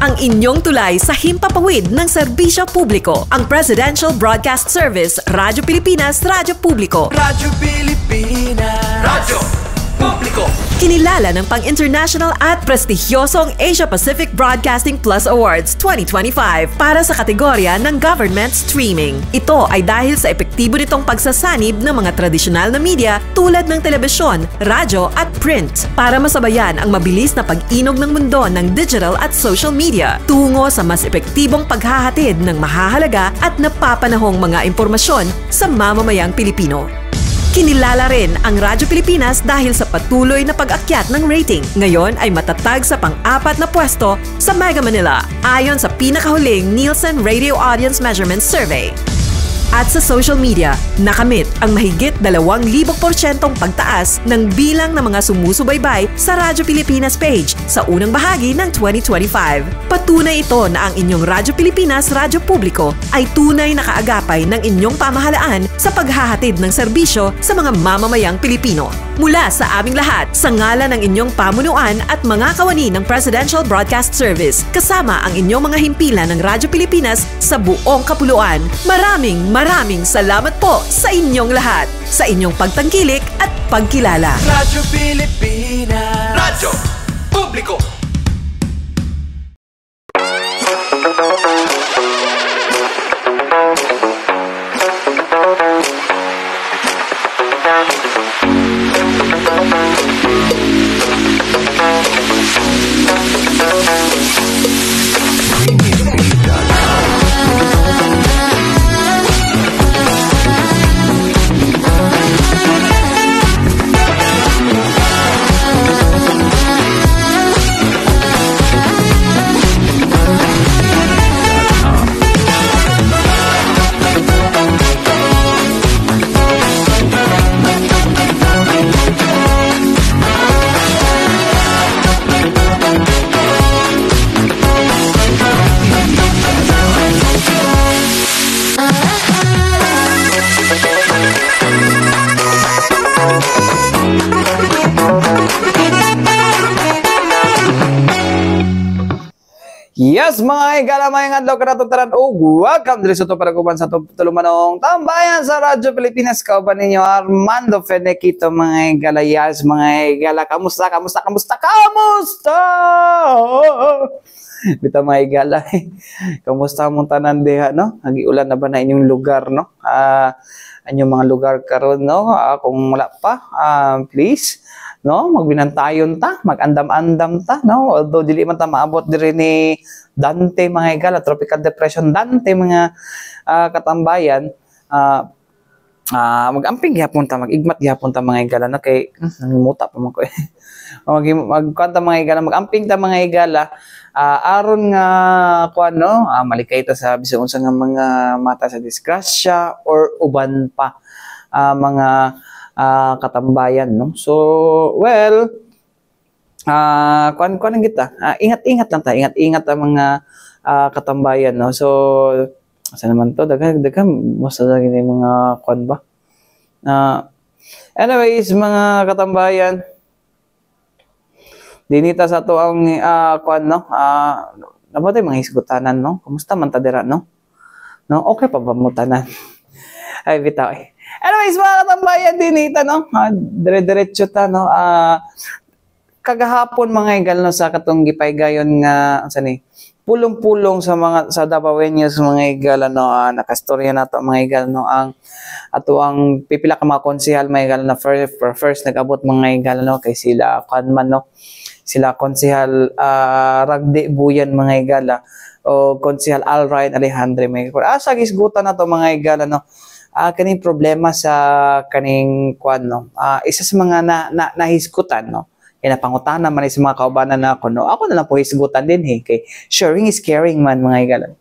ang inyong tulay sa himpapawid ng serbisyo publiko. Ang Presidential Broadcast Service, Radyo Pilipinas, Radyo Publiko. Radyo Pilipinas. Radyo Publiko. Kinilala ng pang-international at prestigyosong Asia Pacific Broadcasting Plus Awards 2025 para sa kategorya ng Government Streaming. Ito ay dahil sa epektibo nitong pagsasanib ng mga tradisyonal na media tulad ng telebisyon, radyo at print para masabayan ang mabilis na pag-inog ng mundo ng digital at social media tungo sa mas epektibong paghahatid ng mahahalaga at napapanahong mga impormasyon sa mamamayang Pilipino. Kinilala rin ang Radyo Pilipinas dahil sa patuloy na pag-akyat ng rating. Ngayon ay matatag sa pang-4 na pwesto sa Mega Manila ayon sa pinakahuling Nielsen Radio Audience Measurement Survey. At sa social media, nakamit ang mahigit 2,000% pagtaas ng bilang ng mga sumusubaybay sa Radyo Pilipinas page sa unang bahagi ng 2025. Patunay ito na ang inyong Radyo Pilipinas Radyo Publiko ay tunay na kaagapay ng inyong pamahalaan sa paghahatid ng serbisyo sa mga mamamayang Pilipino. Mula sa aming lahat, sa ngalan ng inyong pamunuan at mga kawani ng Presidential Broadcast Service, kasama ang inyong mga himpilan ng Radyo Pilipinas sa buong kapuluan. Maraming salamat po sa inyong lahat, sa inyong pagtangkilik at pagkilala. Radyo Pilipinas. Radyo Publiko. Yes, mga igala, mga adlaw karatotaran o welcome diri sa to para kuban sa tulumanong tambayan sa Radyo Pilipinas. Kauban ninyo Armando Fenekito, mga igala. Yes, mga igala, kamusta? Bita mga igala, kamusta mong tanan diha, no? Nagiulan na ba na inyong lugar, no? Anyong mga lugar karon, no? Kung wala pa, please, no, magbinantayon ta, mag-andam-andam ta, no, although dili man ta maabot diri ni Dante, mga igala, tropical depression Dante, mga katambayan, mag-amping gyapon ta, mag-igmat gyapon ta, mga igala, no, kay nangimuta pa man ko magkwanta, mga igala, mag-amping ta, mga igala, aron nga kuan, no, malikay ta sa bisan unsa nga mga mata sa disgrasya or uban pa mga katambayan, no? So, well, kuan ang kita. Ingat-ingat lang ta, ingat-ingat ang mga katambayan, no? So, asa naman to, daghang mas lagi ni mga kuan ba? Anyways, mga katambayan, dinita sa to ang kuan, no? Nabatay mga hisgutanan, no? Kumusta man ta dira, no? No, okay pa ba mo tanan? Ay bitaw. Anyways, mga katambayan, dinita, no? Dire-diretso ta, no? Kagahapon, mga igal, no, sa katong gipaygayon nga, sani, pulong-pulong sa mga sa Davaoenos, mga igal, no, nakastorya na to, mga igal, no, ang ato ang pipila ka mga konsehal, mga igal, na first nag-abot, mga igal, no, kay sila kanman, no, sila konsehal Ragde Buyan, mga igal, o konsehal Alright Alejandre, mga igal. Sa gisgutan na to, mga igal, no, kaning problema sa kaning kuan, no, isa sa mga nahisgutan, no, kaya napangutana man sa mga kaubanan na ako, no, ako na lang po hisgutan din, kay sharing is caring man, mga igalan.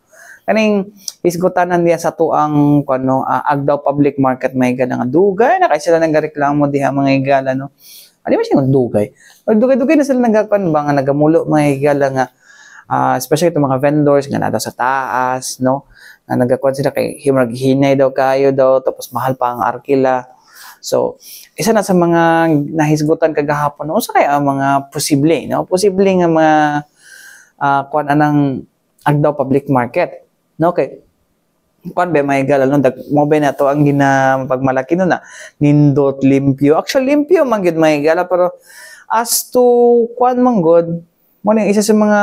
Kaning hisgutanan niya sa tuang kuan, no, Agdao Public Market, mga igalan, nga dugay na kay sila nagareklamo diha, mga igalan, no. Ano ba siya ng dugay? Dugay-dugay na sila nagkuan ba nga nagamulo, mga igalan, nga especially itong mga vendors nga nada sa taas, no, na nagkakuan sila kay hinay daw kayo daw, tapos mahal pa ang arkila. So, isa na sa mga nahisgutan kagahapon, no, sa kaya mga posible, no, posible nga mga kuan anang agdaw public market. No, okay. Kuan ba may galal no mo ba na to ang pagmalaki no na nindot limpyo. Actually limpyo man gid may gala pero as to kuan man god mo ni isa sa mga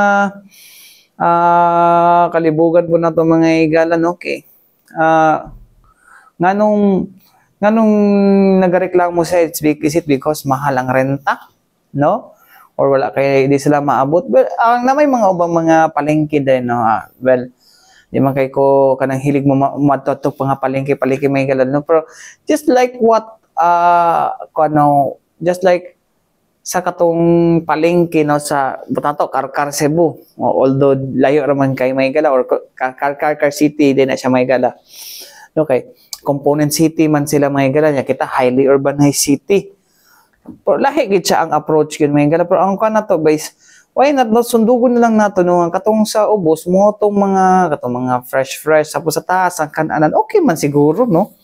kalibugan po na to mga igala no okay. Nganong nagareklamo sa is it because mahal ang renta no or wala kay di sila maabot well ang na may mga ubang mga palengke din no well di man kay ko kanang hilig mo matutok mga palengke may galad no pero just like what kuno just like sa katong palengke no sa butato Karkar Cebu although layo raman kay may gala or Karkar City din na siya may gala okay component city man sila may gala niya kita highly urbanized city pero lahi gid siya ang approach yun may gala pero ang kana to guys why not no sundugon na lang nato no katong sa ubos mo tong mga fresh tapos sa taas ang kananan okay man siguro no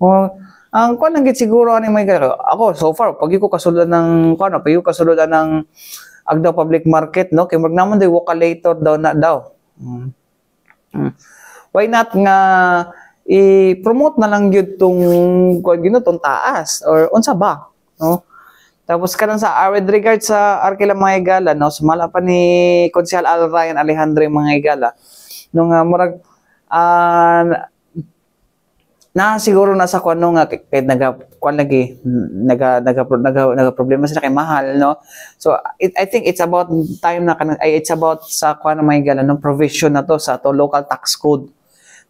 o ang kuan lang gid siguro ani may gala ako so far pag ko kasulod ng kuan pag ko kasulod ng agdaw public market no kay magnamon day wakalator daw na daw why not nga i-promote na lang gyud tong kuan gyud tong taas or unsa ba no tapos kanang sa with regard sa Arkela mga igala no sumala pa ni Konsehal Al Ryan Alejandro mga igala nung murag na siguro nasa kuan nga kay naga problema sila kay mahal no so I think it's about time na it's about sa kuan mga igala no provision na to sa to local tax code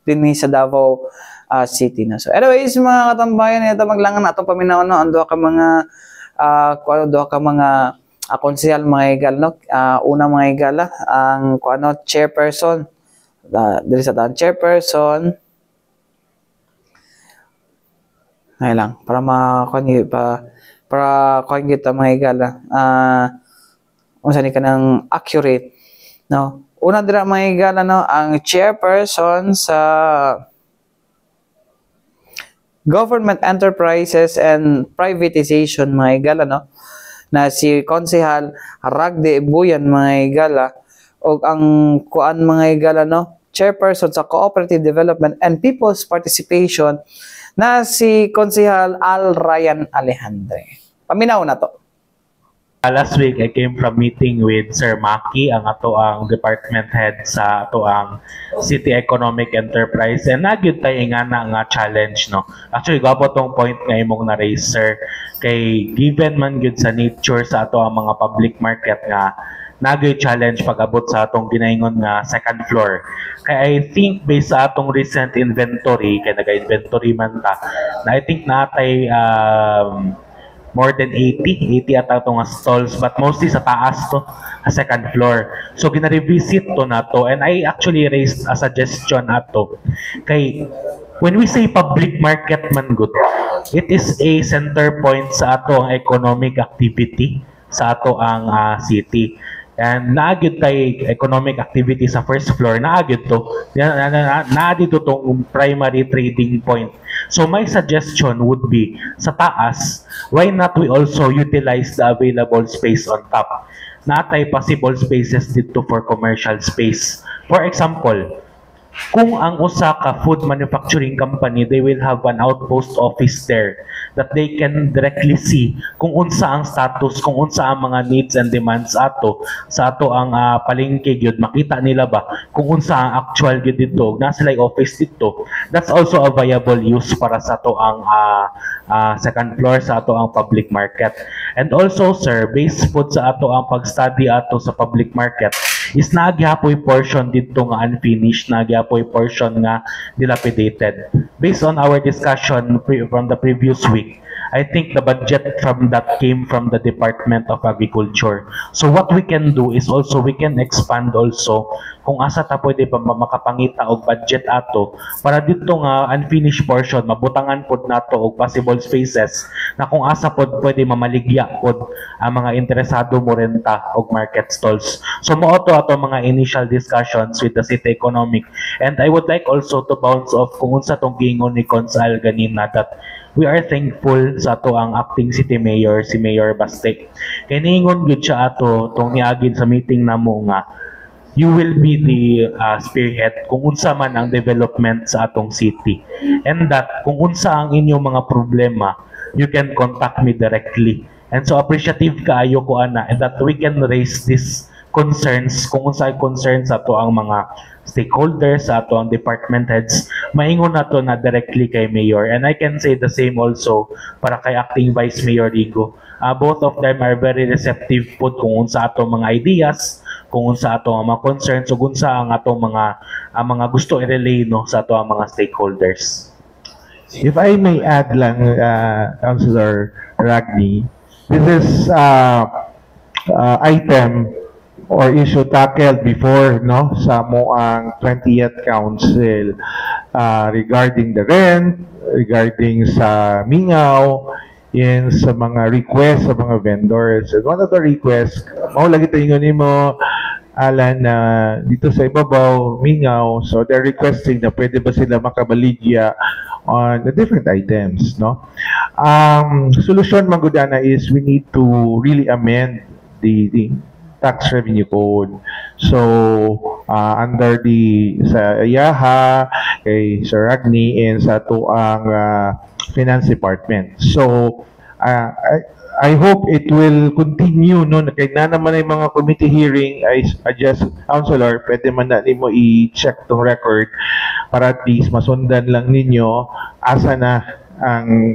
din sa Davao City na so anyways mga katambayan ito maglangan na atong paminaw no ando ka mga kuano ka mga konsehal mga igala no una mga igala ang kuano chairperson diri sa daan chairperson ay lang para para kita mga igala unsa ni kanang accurate no una dira mga igala no ang chairperson sa Government Enterprises and Privatization mga igala no na si Konsehal Ragde Buyan mga igala o ang kuan mga igala no chairperson sa Cooperative Development and People's Participation na si Konsehal Al Ryan Alejandro. Paminaw na to. Last week, I came from meeting with Sir Maki, ang ato ang department head sa ato ang City Economic Enterprise. And nagyod tayo nga challenge, no? Actually, gapo tong point nga imong na-raise, sir. Kay given man gyud sa nature sa ato ang mga public market nga nagay challenge pag-abot sa atong ginaingon nga second floor. Kaya I think based sa atong recent inventory, kaya naga-inventory man ta, na I think natay more than 80 at atong stalls, but mostly sa taas to, sa second floor. So gina-revisit to na to, and I actually raised a suggestion ato. Kay when we say public market man good, it is a center point sa ato ang economic activity sa ato ang city. And naagid tay economic activity sa first floor, naagid to. Naagid to tong primary trading point. So my suggestion would be, sa taas, why not we also utilize the available space on top? Natay possible spaces dito for commercial space. For example, kung ang usa ka food manufacturing company, they will have an outpost office there that they can directly see kung unsa ang status, kung unsa ang mga needs and demands ato sa ato ang palengke gyud, makita nila ba kung unsa ang actual gyud dito, nasa lay office dito. That's also a viable use para sa ato ang second floor sa ato ang public market. And also sir, based po sa ato ang pag-study ato sa public market, is nagyapoy portion dito nga unfinished, nagyapoy portion nga dilapidated. Based on our discussion from the previous week, I think the budget from that came from the Department of Agriculture. So what we can do is also we can expand also kung asa ta pwede pa makapangita og budget ato para dito nga unfinished portion mabutangan pod nato og possible spaces na kung asa pod pwede mamaligya pod ang mga interesado mo renta og market stalls. So mao to ato mga initial discussions with the city economic, and I would like also to bounce off kung unsa tong giingon ni Konsehal ganina that we are thankful sa ato ang acting city mayor, si Mayor Baste. Kaya niingon gyud siya ato tong niagid sa meeting namo nga you will be the spearhead kung unsa man ang development sa atong city. And that, kung unsa ang inyong mga problema, you can contact me directly. And so appreciative kaayo ko ana, and that we can raise these concerns, kung unsa ay concerns sa ato ang mga stakeholders, sa ato ang department heads, maingon nato na directly kay Mayor. And I can say the same also para kay Acting Vice Mayor Rigo. Both of them are very receptive po kung unsa ato mga ideas, kung unsa ato ang mga concerns, ug unsa ang ato mga gusto i-relay no sa ato ang mga stakeholders. If I may add lang, Councilor Ragni, this is item or issue tackled before no sa moang 20th council regarding the rent, regarding sa mingaw, in sa mga requests sa mga vendors. And one of the requests, mao lagi tayo nimo Alan na dito sa ibabaw mingaw, so they're requesting na pwede ba sila makabaligya on the different items, no? Solution magudana is we need to really amend the tax revenue code. So under the sa IAHA, kay Sir Ragni, and sa tuang finance department. So I hope it will continue no, kay na naman ay mga committee hearing. I suggest, Councilor, pwede man na nimo i-check tong record para at least masundan lang ninyo asa na ang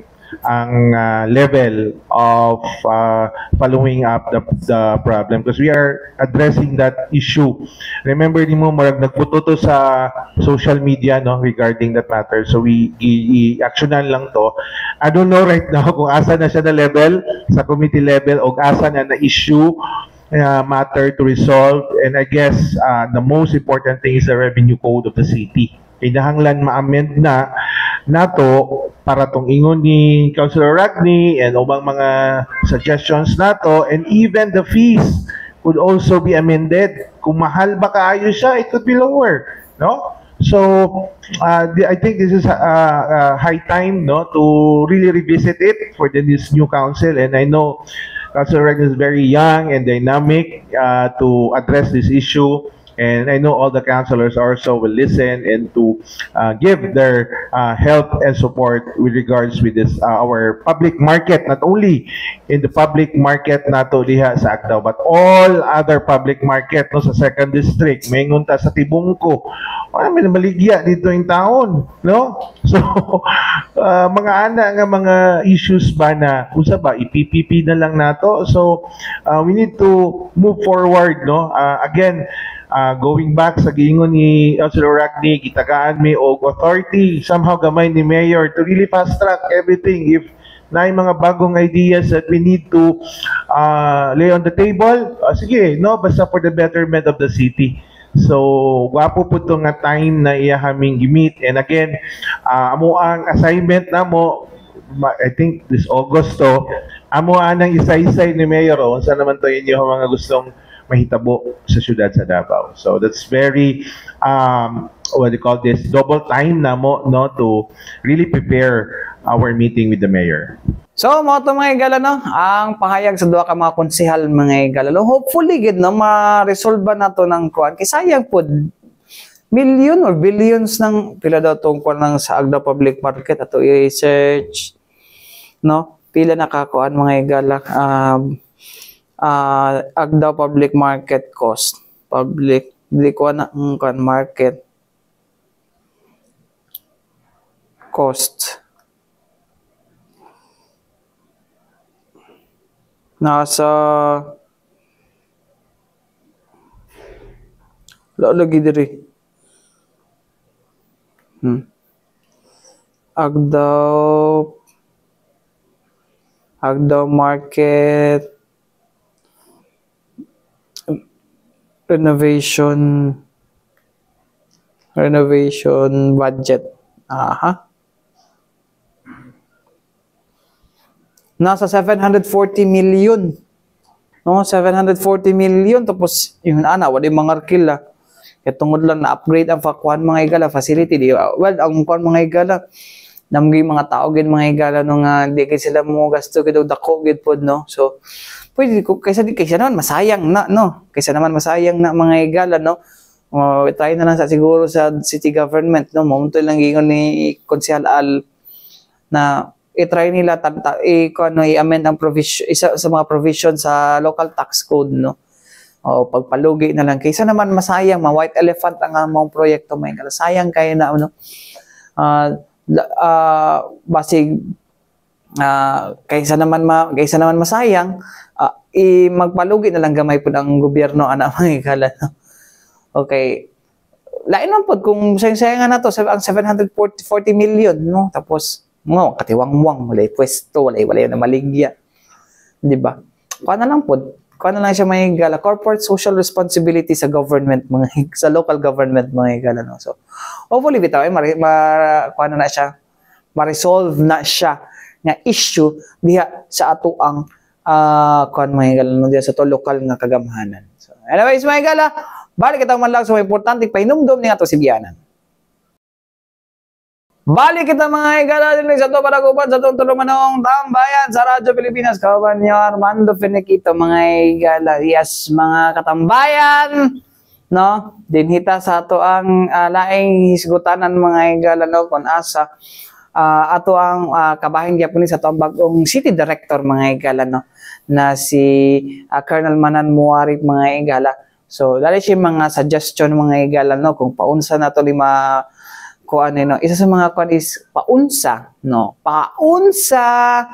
level of following up the problem, because we are addressing that issue. Remember nimo marag nagputo sa social media no regarding that matter, so we i-actionan lang to. I don't know right now kung asa na siya na level sa committee level o asa na issue matter to resolve. And I guess the most important thing is the revenue code of the city. Kinahanglan ma-amend na nato para tong ingon ni Councilor Ragni and ubang mga suggestions nato, and even the fees could also be amended. Kung mahal ba kaayo siya, it could be lower, no? So I think this is high time no to really revisit it for this new council. And I know Councilor Ragni is very young and dynamic to address this issue. And I know all the councilors also will listen and to give their help and support with regards with this our public market, not only in the public market nato diha sa Agdao, but all other public market no sa second district. Maingon ta sa Tibungko, wala man maligya dito yung taon, no? So mga ana nga mga issues ba na usa ba iPPP na lang nato. So we need to move forward, no? Again, going back sa giingon ni Councilor Ragni, gitagaan mi og authority somehow gamay ni Mayor to really fast track everything. If na mga bagong ideas that we need to lay on the table, sige, no, basta for the betterment of the city. So gwapo po to nga time na iya haming gimit. And again, amo ang assignment namo, I think this August to, amo anang isa-isay ni Mayor unsa naman to inyo mga gustong mahitabo sa syudad sa Davao. So that's very what do you call this, double time na mo no to really prepare our meeting with the mayor. So mo to mga igala no, ang pahayag sa duha ka mga konsehal mga igala. Hopefully gid no ma-resolve na to ng kuan. Kay sayang pud million or billions ng pila daw tong kuan ng sa Agdao Public Market ato i-research no, pila nakakuan mga igala. Agdao Public Market cost, public di ko na kan market cost nasa lagi diri Agdao market renovation budget. Nasa 740 million. No, 740 million tapos yung ana wala mga arkila. Kaya tungod lang na upgrade ang fakuan mga igala facility di. Well, ang kuan mga igala namgi mga tao gid mga higala no nga di kay sila mo gasto gid og dako gid pod no. So pwede ko kaysa naman masayang na no. Kaysa naman masayang na mga higala no. Try na lang sa siguro sa city government no. Mamunto lang gingon ni Konsehal Al na i-try nila i-amend ang provision isa sa mga provision sa local tax code no. O pagpalugi na lang kaysa naman masayang white elephant ang among proyekto may higala. Sayang kay na no. Basig kaysa naman masayang magpalugi na lang gamay pud ang gobyerno ana mga higala no? Okay, lain man pud kung sayang na to ang 740 million no, tapos mo katiwangwang walay pwesto walay na maligya, di ba? Kuan na lang siya mga higala, corporate social responsibility sa government sa local government mga higala no. So hopefully bitaw kuan na siya, ma-resolve na siya nga issue diha sa ato ang kuan mga higala no, diha sa to lokal nga kagamhanan. So anyways mga higala, balik kita man lang sa mga importante pahinumdum ni ato Sibianan. Balik kita mga higala din sa to para kupan sa itong tulumanong tambayan sa Radyo Pilipinas. Kawan niyo Armando Finiquito mga higala. Yes, mga katambayan, no? Dinhita sa ato ang laing hisgutanan mga higala no kung asa ato ang kabahin gyapon sa ato ang bagong city director mga higala no na si Colonel Manan Muarip mga higala. So dali siya mga suggestion mga higala no kung paunsa na to lima kuan no. Isa sa mga kuan is paunsa no. Paunsa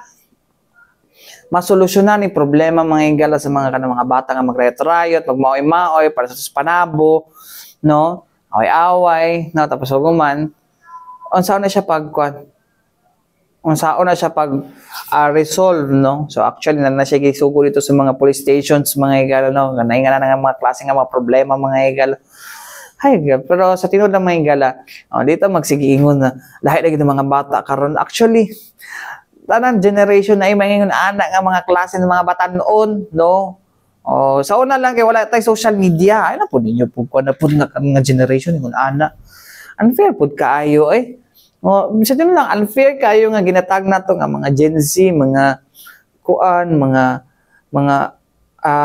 masolusyonan ni problema mga higala sa mga mga bata nga magriot-riot, magmaoy-maoy para sa panabo no. Away-away no tapos huguman unsaon na siya pagkuan. Unsaon na siya pag resolve no. So actually na siya gisugo dito sa mga police stations mga higala no. Ganay nga na mga klase nga mga problema mga higala. Hay, pero sa tinud lang mga higala, dito magsigiingon na lahi lagi ng mga bata karon. Actually, tanan generation na maingon anak nga mga klase ng mga bata noon, no? Sa una lang kay wala tay social media. Ay na pud ninyo pud kuan na pud nga generation ingon anak. Unfair pud kaayo sa tinud lang unfair kaayo nga ginatag nato nga mga Gen Z, mga kuan, mga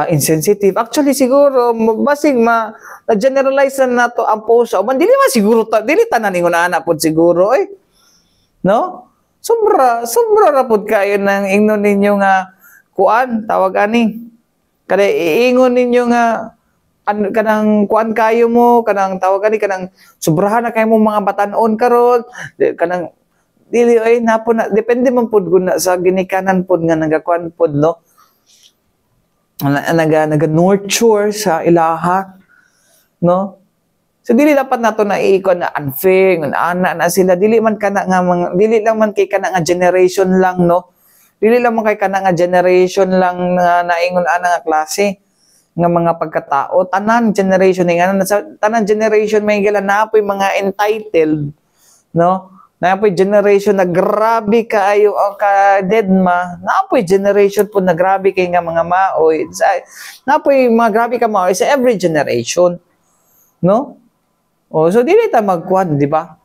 insensitive. Actually siguro basig na-generalize na to ang post. Dili man siguro dili tanan ingon ana pod siguro no? Sobra ra pod kayo nang ingnon ninyo nga kuan tawag ani. Kada iingon ninyo nga kanang kuan kayo mo, kanang tawag ani kanang sobrahan na kayo mo mga batanon karon. Kanang dili napon na depende man pod guna sa ginikanan pod nga nagakuan pod no. Naga-nurture sa ilaha no. So dili dapat nato na iikon na unfair ng ana na sila dili man kana nga dili lang man kay kana nga generation lang no. Dili lang man kay kana nga generation lang na naingon ana nga klase nga mga pagkatao. Tanan generation nga tanan generation may gila na apoy mga entitled no. Napoy generation na grabe kaayo ang ka-deadma. Napoy generation po na grabe kay nga mga maoy. Napoy mga grabe ka maoy sa every generation. No? So dili ta magkuan, di ba?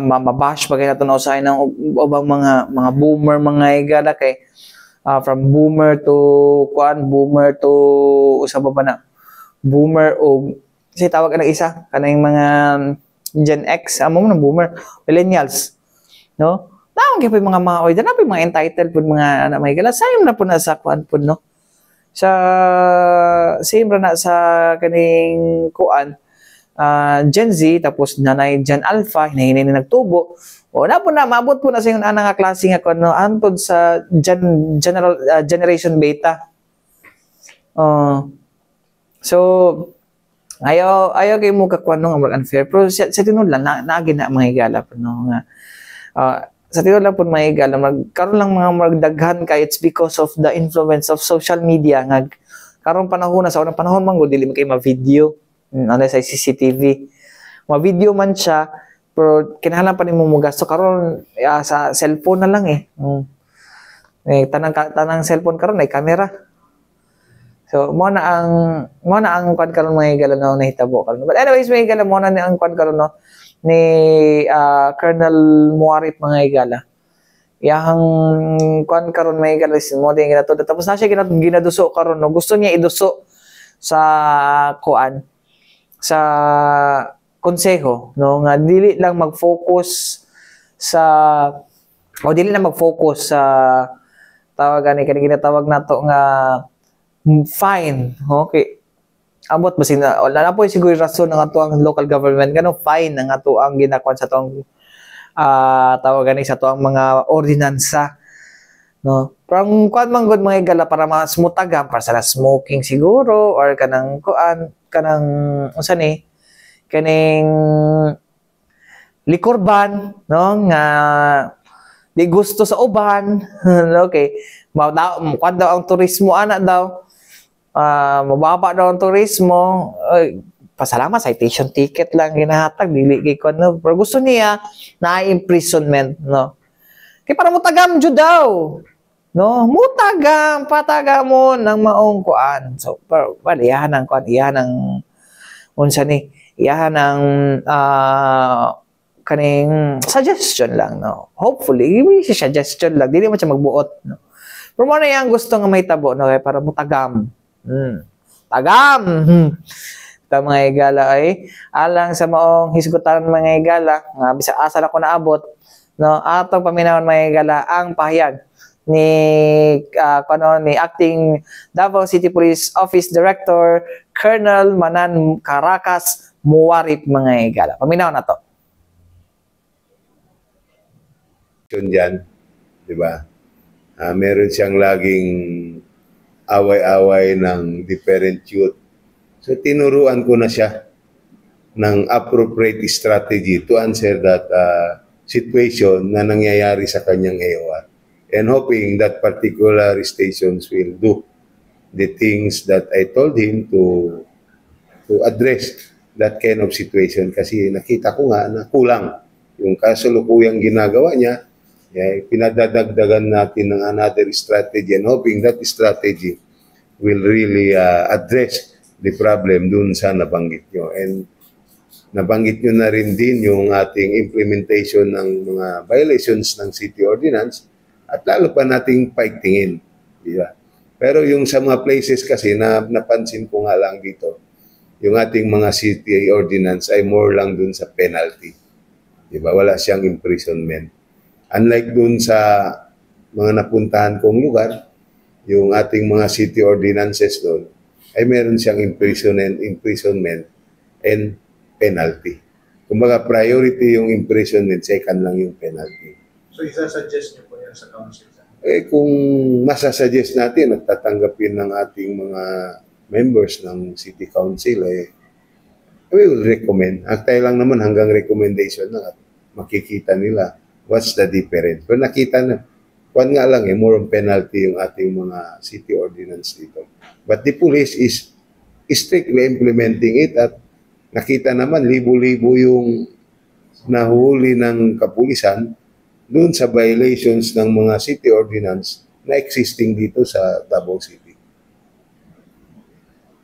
Mabash pa kay nato na usahay ng ubang mga boomer mga higala kay from boomer to kuan, boomer to usa ba na? Boomer o kasi tawag ang isa kanang mga Gen X, amo ng boomer, millennials, no? Naon gyud mga maoy, dana pa mga entitled pud mga anak may gala, sayom na pud na sa kuan pud no. Sa same ra na sa kaning kuan Gen Z tapos nanay Gen Alpha hinahinay ni nagtubo. O na pud na maabot pud na sa yung ana nga klase nga kuan no antod sa generation beta. So ayaw kay mo kakuan nga unfair pero sa tinud lang naagi na mga higala po no nga sa tinud lang po mga higala karon lang mga magdaghan kay it's because of the influence of social media nga karon panahon na sa unang panahon man dili man kay ma-video ano sa CCTV ma-video man siya pero kinahanglan pa nimo mo gasto karon sa cellphone na lang tanang cellphone karon ay camera. So mo na ang kwan karon mga higala no nahitabo karon. But anyways mga higala mo na ang kwan karon no ni Colonel Muarip mga higala. Yang kuan karon mga higala mo din ginato. Tapos na siya ginaduso karon no. Gusto niya iduso sa kuan sa konseho no nga dili lang mag-focus sa tawagan ni kani ginatawag nato nga fine. Okay. Ambot ba sina wala na po siguro rason ng ato ang local government ganun fine ang ato ang ginakuan sa atong tawagan ni sa ato ang mga ordinansa no from kuan man gud mga higala para mas mutagam para sa smoking siguro or kanang kuan kanang unsa ni kaning likorban no nga di gusto sa uban okay kuan daw ang turismo ana daw mababa daw ang turismo pasalamat citation ticket lang ginahatag dili kay kuan no pero gusto niya na imprisonment no kay para mutagam jud daw no mutagam patagamo ng maong kuan so pero iyahan ang kuan iyahan ang unsa ni iyahan ang kaning suggestion lang no hopefully suggestion lang dili man siya magbuot no pero mo na yang gusto nga may tabo no kay para mutagam tagam ta mga higala ay alang sa maong hisgutan mga higala nga bisa asa na ko naabot no atong paminawon mga higala ang pahayag ni ni acting Davao City Police Office Director Colonel Manan Caracas Muarip mga higala paminawon nato diyan di ba meron siyang laging away-away ng different youth. So tinuruan ko na siya ng appropriate strategy to answer that situation na nangyayari sa kanyang AOR. And hoping that particular stations will do the things that I told him to address that kind of situation. Kasi nakita ko nga na kulang yung kasalukuyang ginagawa niya. Pinadadagdagan natin ng another strategy and hoping that strategy will really address the problem dun sa nabanggit nyo. And nabanggit nyo na rin din yung ating implementation ng mga violations ng city ordinance at lalo pa nating paigtingin. Diba? Pero yung sa mga places kasi na napansin ko nga lang dito, yung ating mga city ordinance ay more lang dun sa penalty. Diba? Wala siyang imprisonment. Unlike dun sa mga napuntahan kong lugar, yung ating mga city ordinances doon, ay meron siyang imprisonment and penalty. Kumbaga, priority yung imprisonment, second lang yung penalty. So, isa-suggest niyo po yan sa council? Kung masasuggest natin at tatanggapin ng ating mga members ng city council, we will recommend. Tayo lang naman hanggang recommendation na at makikita nila what's the difference. Pero nakita na, kuwan nga lang more on penalty yung ating mga city ordinance dito. But the police is strictly implementing it at nakita naman libo-libo yung nahuli ng kapulisan doon sa violations ng mga city ordinance na existing dito sa Davao City.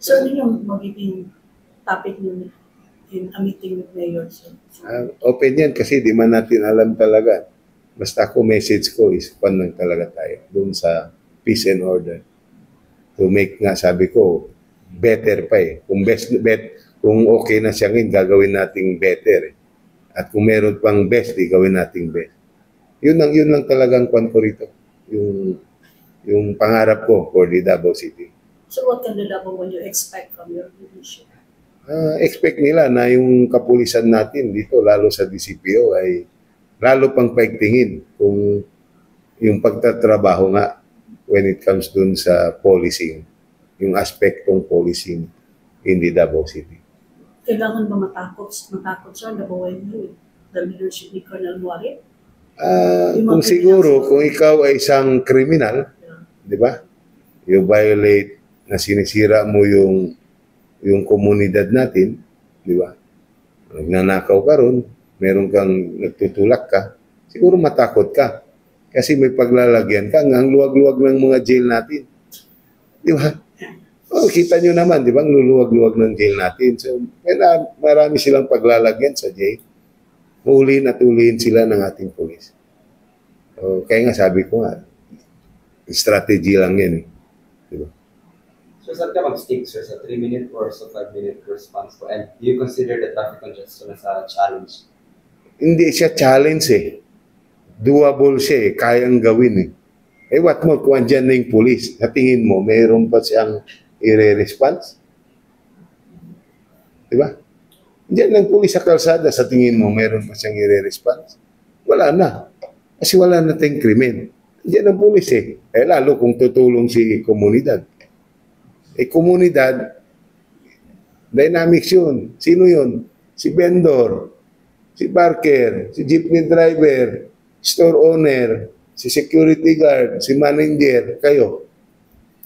So, ano yung magiging topic nyo in a meeting with Mayor? Open yan kasi di man natin alam talaga. Basta ako message ko is pan lang talaga tayo doon sa peace and order. To make nga sabi ko, better pa eh. Kung okay na siya ngayon, gagawin nating better eh. At kung meron pang best, di gawin nating best. Yun lang talagang kwan ko rito. Yung pangarap ko for the Davao City. So what can the Davao when you expect from your division? Expect nila na yung kapulisan natin dito, lalo sa DCPO, ay lalo pang paigtingin kung yung pagtatrabaho nga when it comes dun sa policing, yung aspektong policing in the Davao City. Kailangan ba matakot sa Davao when the leadership ni Colonel Muarip? Kung siguro, kung ikaw ay isang kriminal, di ba? You violate na sinisira mo yung komunidad natin, di ba? Nagnanakaw ka ron, meron kang nagtutulak ka, siguro matakot ka. Kasi may paglalagyan ka, ang luwag-luwag ng mga jail natin. Di ba? Kita nyo naman, di ba? Ang luluwag-luwag ng jail natin. So, marami silang paglalagyan sa jail. ulihin at ulihin sila ng ating pulis. So, kaya nga sabi ko nga, strategy lang yan eh. Diba? So saan ka mag-stick, sir? Sa 3-minute or sa 5-minute response po? And do you consider the traffic congestion as a challenge? Hindi siya challenge eh. Doable siya eh. Kayang gawin eh. Eh what more kung andyan na yung police? Sa tingin mo, mayroon pa siyang i-response? Diba? Andyan ng police sa kalsada, sa tingin mo, mayroon pa siyang i-response? Wala na. Kasi wala na tayong krimen. Andyan ang police eh. Eh lalo kung tutulong si komunidad. Eh komunidad, dynamics yun. Sino yun? Si vendor, si barker, si jeepney driver, store owner, si security guard, si manager, kayo.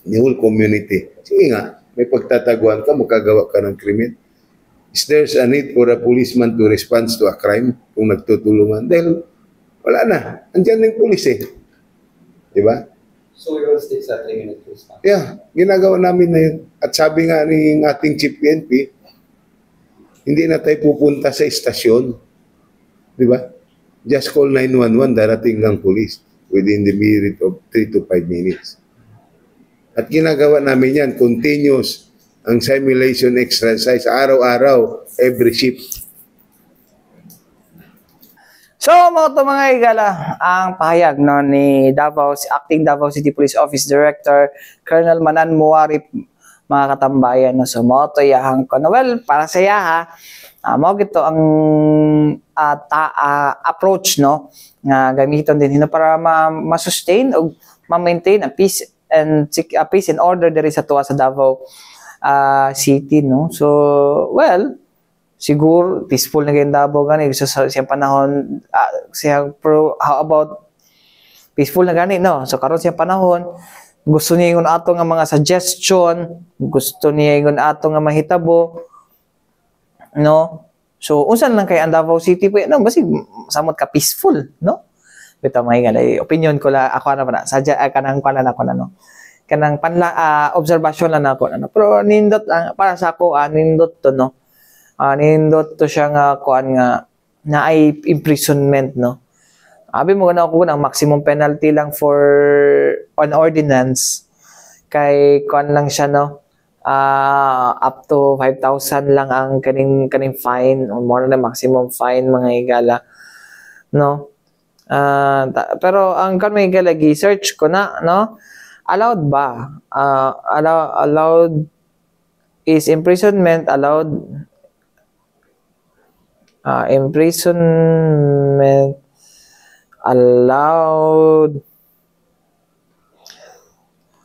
The whole community. Sige nga, may pagtataguan ka, magkagawa ka ng krimen. Is there's a need for a policeman to respond to a crime kung nagtutulungan? Dahil wala na. Andyan na yung police eh. Diba? So we will stick sa 3-minute response? Yeah, ginagawa namin na yun. At sabi nga ng ating Chief PNP, hindi na tayo pupunta sa istasyon. Diba? Just call 911, darating ng police within the period of 3 to 5 minutes. At ginagawa namin yan, continuous ang simulation exercise, araw-araw, every shift. So, mga higala, ang pahayag no, ni Acting Davao City Police Office Director, Colonel Manan Muarip, mga katambayan, no, so moto yahan ko. No, well, para sa yaha, mo gito ang approach no, nga gamiton din para ma-sustain o ma-maintain a peace and order diri sa tuwa sa Davao City, no. So, well, siguro peaceful na ganyan Davao gani sa siyang panahon how about peaceful na gani, no. So karon siyang panahon gusto niya ingon ato nga mga suggestion, gusto niya ingon ato nga mahitabo, no. So unsan lang kay ang Davao City po no, basig samot ka peaceful, no. Bitaw mga opinion ko la ako na ba sadya kanang kanan ako na no. Kanang observation lang ako ano. Pero nindot para sa ako nindot to no. Nindot to siya nga kuan nga na ay imprisonment no. Abi mo na ako ng maximum penalty lang for on ordinance kay kuan lang siya no. Up to 5,000 lang ang kaning fine or more na maximum fine mga higala no. Pero ang kan may higala gi-search ko na no. Allowed ba? Allowed is imprisonment allowed imprisonment allowed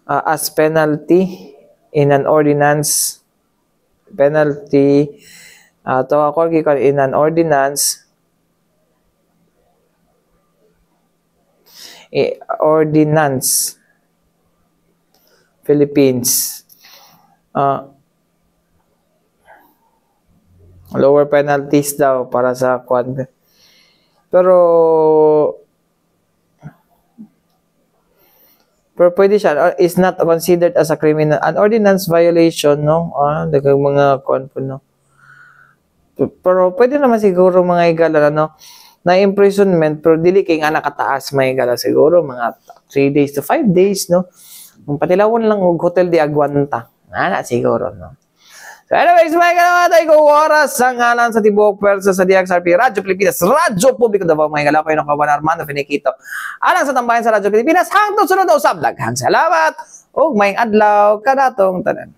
as penalty in an ordinance penalty to ako in an ordinance ordinance Philippines lower penalties daw para sa kwan. Pero pwede siya is not considered as a criminal an ordinance violation no. Daghang mga kwan po no. Pero pwede naman siguro mga higala no na imprisonment pero dili kay nga nakataas mga higala siguro mga 3 days to 5 days no. Kung patilawon lang og hotel di Aguanta. Ana siguro no. So anyways, mga kalaman tayo kung oras sa ngalan sa Tibuok Pwersa sa DXRP Radyo Pilipinas, Radyo Publiko Davao, mga kalaman kayo ng kawan Armando Finiquito. Alang sa tambayan sa Radyo Pilipinas, hangtod sunod daw sa vlog. Salamat! O may adlaw, kadatong tanan.